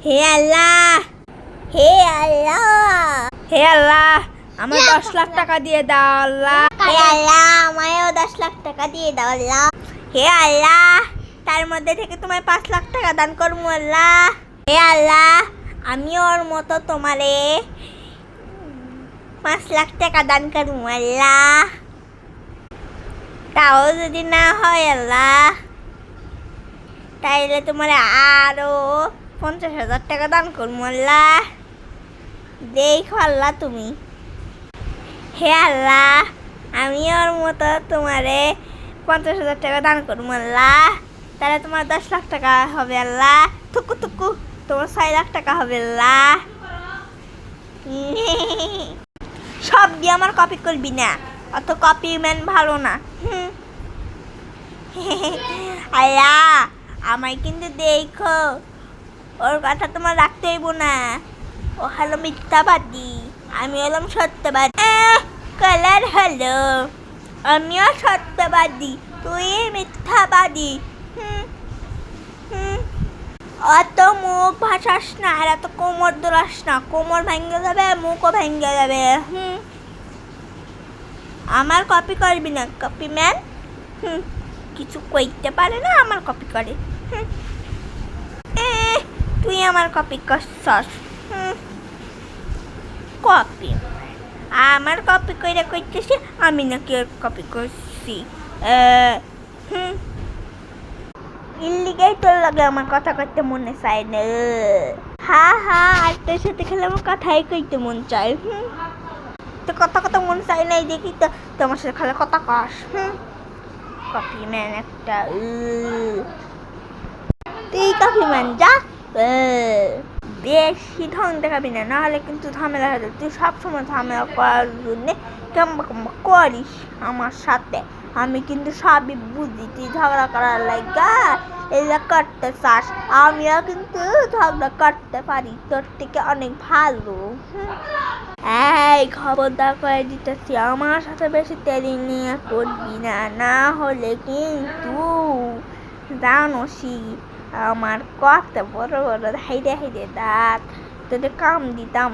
হে আল্লাহ, হে আল্লাহ, হে আল্লাহ, আমার 10 লাখ টাকা দিয়ে দাও আল্লাহ। হে আল্লাহ, আমায়ও 10 লাখ টাকা দিয়ে দাও আল্লাহ। হে আল্লাহ, তার মধ্যে থেকে তোমায় 5 লাখ টাকা দান করবো আল্লাহ। হে আল্লাহ, আমি ওর মতো তোমারে 5 লাখ টাকা দান করবো আল্লাহ। তাও যদি না হয় আল্লাহ, তাইলে তোমার আরো 50,000 টাকা দান করবো আল্লাহ। দেখো আল্লাহ তুমি। হে আল্লাহ, আমি ওর মতো তোমারে 50,000 টাকা দান করবো আল্লাহ। তাহলে তোমার 10 লাখ টাকা হবে আল্লাহ। থুকু থুকু তোমার 6 লাখ টাকা হবে আল্লাহ। সব দিয়ে আমার কপি করবি না, অত কপি ম্যান ভালো না। আল্লাহ, আমায় কিন্তু দেখো, ওর কথা তোমার রাখতে হইব না। ও হলো মিথ্যাবাদী, আমি হলাম সত্যবাদী। কালার হলো, আমিও সত্যবাদী, তুই মিথ্যাবাদী। অত মুখ ভাসাস না, আর এত কোমর দোলাস না, কোমর ভেঙে যাবে, মুখও ভেঙে যাবে। আমার কপি করবি না, কপি ম্যান। কিছু কইতে পারে না, আমার কপি করে। তুই আমার কপি করছস। কপি আমার কপি কইরা কইতেছি, আমি নাকি ওর কপি করছি। ইল্লিগাই তোর লাগে আমার কথা কইতে মনে চায় না। হা হা, আর তোর সাথে খেলে আমার কথাই কইতে মন চায়। তো কথা মন চায় নাই দেখি তো তোমার সাথে খেলে কথা কস। কপি ম্যান একটা। তুই কপি ম্যান যা। বেশি ঢং দেখাবি না, নাহলে কিন্তু ঝামেলা হয়ে যাবে। তুই সবসময় ঝামেলা করার জন্যে কেমন করিস আমার সাথে। আমি কিন্তু সবই বুঝি, তুই ঝগড়া করার লাগা এগুলো করতে চাস। আমিও কিন্তু ঝগড়া করতে পারি, তোর থেকে অনেক ভালো। এই খবরদার করে দিতেছি, আমার সাথে বেশি তেরি নিয়ে করবি না, না হলে কিন্তু জানোসি আমার কত বড় বড় হাইরে হাইরে দাঁত, তোদের কাম দিতাম।